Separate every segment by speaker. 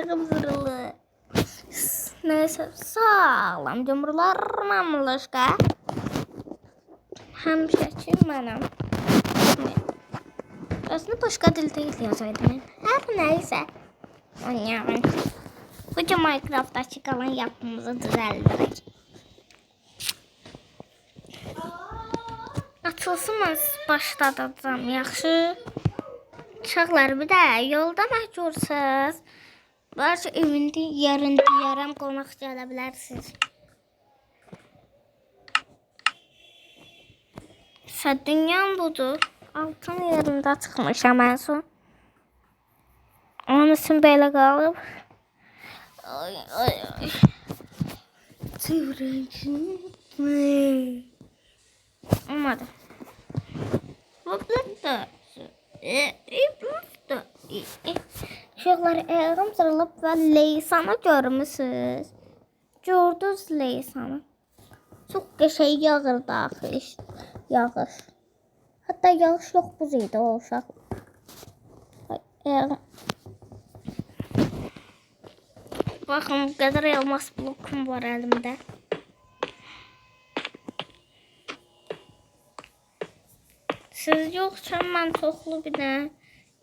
Speaker 1: ayağım zırılı. Neyse sağlam cumhurlarla mılaşka. Həmişəki mənəm. Aslında başqa dil değil yazaydım. Hər nəysə. Oynayalım. Bugün Minecraft'ta çıkan yapımızı düzəldirək. Açılsın mən başladacağım. Yaxşı. Uşaqlar bir də yolda məhcursuz. Varsa evində yarın yaram qonaq gələ bilərsiniz. Dünyam budur. Altın yerində çıxmışam ən son. Onun üçün belə qalıb. Ay ay ay. Çevrəkin. Olmadı. Burada. Uşaqlar ayağım zırılıb və Leysanı görmüsünüz. Gördünüz Leysanı. Çox qəşəng yağır daxil. Yağış. Hatta yağış yox buz idi o uşaq. Baxın bu qədər elmas blokum var əlimdə. Siz yoxsan mən çoxlu bir də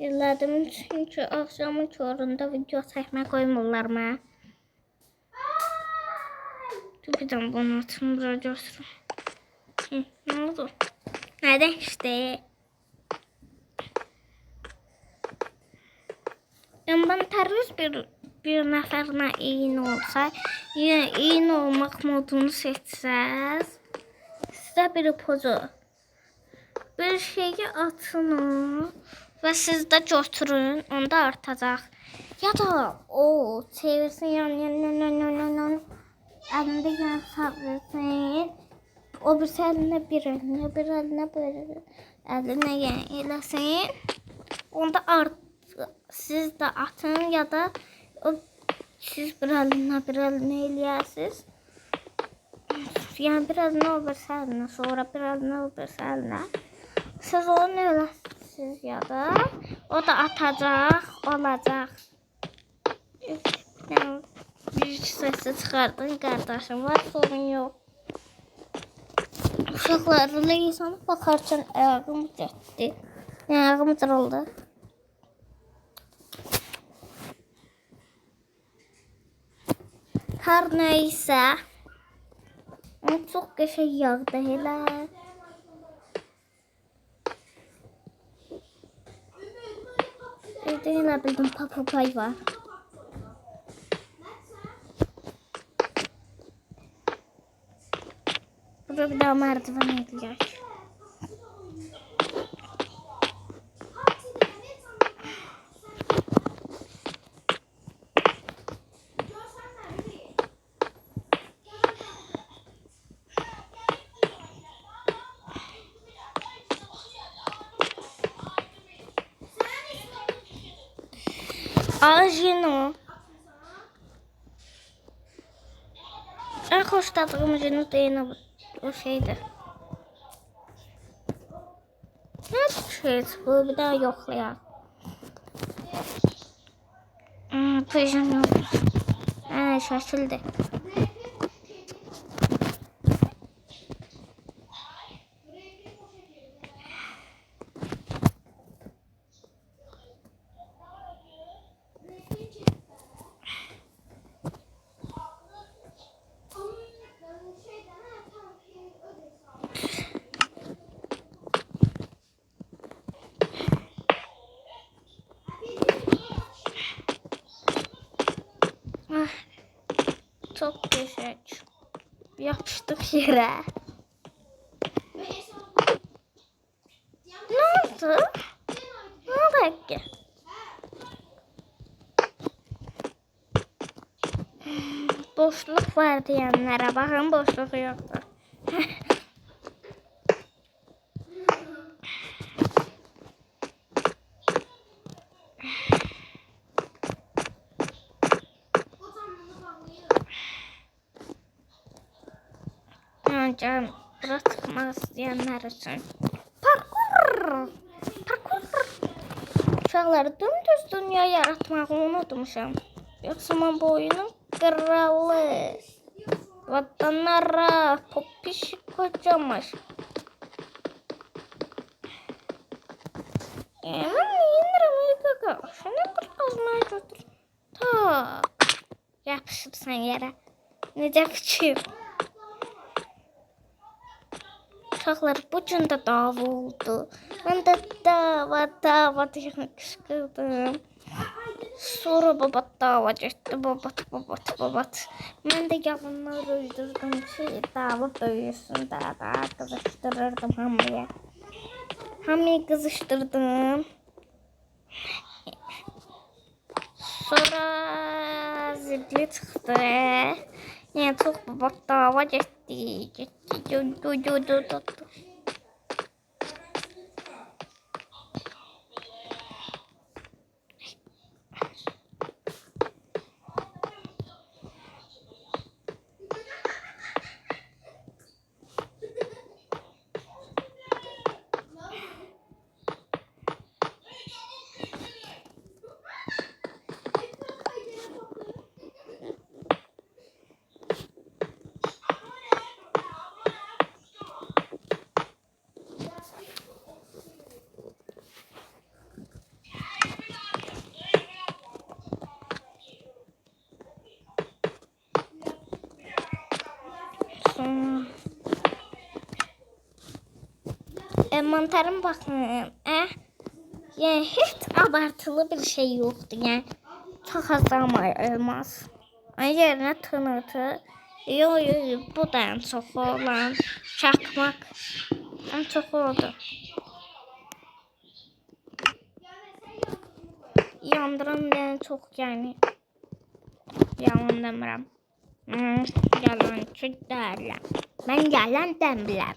Speaker 1: elədim. Çünki axşamın köründə video çəkmək qoymurlar mənə. Birdən bunu açım, bura göstərim. Nə oldu? Nədən işte? Ben terörist bir nəfərlə eyni olsa, yəni eyni olmaq modunu seçsəz, sizə bir ipucu. Bir şeyi atın və siz də götürün, onda artacaq. Ya da o çevirsin yan. Əlində yan sabitləyir. O bir əlinə bir əlinə böyle əlinə yan eləsin. Onda siz də atın ya da siz bir əlinə eləyəsiniz. Yəni bir əlinə o bir əlinə, sonra bir əlinə o bir əlinə. Siz onu eləsiniz ya da o da atacaq, olacaq. Bir səsi çıxardın, qardaşım var, sorun yox. Uşaqlar Leysanı baxarkən ayağım getdi. Ayağım cırıldı. Hər nəysə, çox qəşəng yağdı elə. Evdə elə bildim papapay var. Burada bir daha merdiven edəcək. Ajino. En hoşladığım Ajino değil o şeydir. Ne şey bu bir daha yoxlayaq. Pejam yok. Şaşıldı. Çok güzel. Yapıştık yere. Ne oldu? Ne oldu ki? Boşluk var diyenlere bakın, boşluk yoktur. Can bırakmak isteyenler için. Parkur. Uşaqlar dümdüz dünya yaratmağı unutmuşam. Yoksa ben bu oyunun kralı. Vatanlara popişik kocamış. Ben yenirim kaka. Şunu bir kazmaya götür. Tak. Yapışır sen yere. Necə fikir? Uşaqlar bu gün də dava oldu. Mən də dava diye qışqırdım. Sonra baba dava getdi. Babat. Mən də yalanlar uydurdum ki dava böyüsün daha qızışdırırdım hamıya. Hamıyı qızışdırdım. Sonra zilli çıxdı. Yəni çox babat dava getdi. Mantarım bakın. Yani hiç abartılı bir şey yoktu. Yani çok az ama elmas. Yerine tınırtı. Yo, bu da en çok olan. Çakmak. En çok oldu. Yandıran en çok yani. Yalan demirəm. Yalancı deyiləm. Ben yalan demirəm.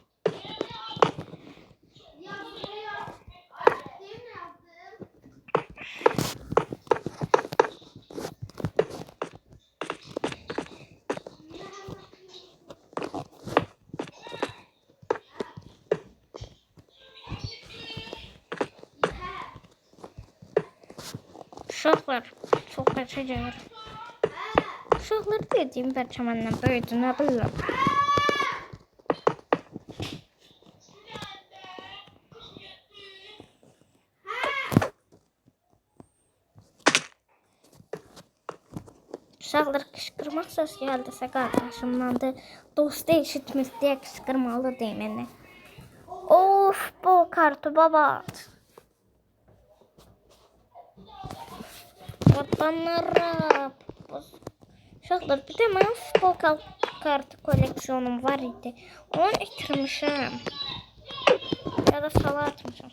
Speaker 1: Uşaqlar çox qaçacaq. Uşaqlar dediyim bəlkə məndən böyüdü, nə bilirəm. Uşaqlar qışqırmaq söz gəldisə qardaşımdandır. Dostu eşitmiş deyə qışqırmalı deyim mənə. Of, bu kartı babat. Vatanlara. Uşaqlar, bir də mənim futbol kartı koleksiyonum var idi. Onu itirmişəm. Ya da sala atmışam.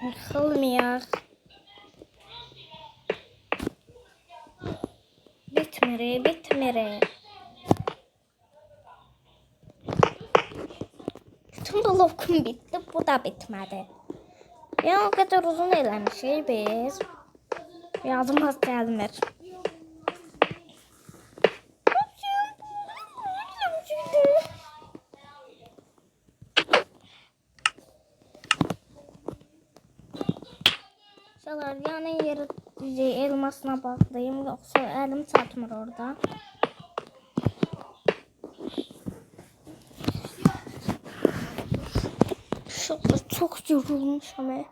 Speaker 1: Yıkılmıyor. Bitmir. Bütün blokum bitti. Bu da bitmedi. Ya o kadar uzun eləmişik biz. Yazım az gəlmir. Yani yeri elmasına bağlayayım, yoksa elim çatmır orada. Çok yorulmuşum.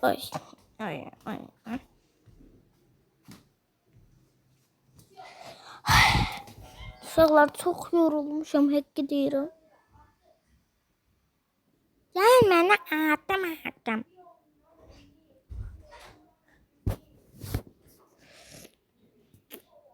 Speaker 1: Ay. Uşaqlar çok yorulmuşum, həkk deyirəm. Yəni mənə adam.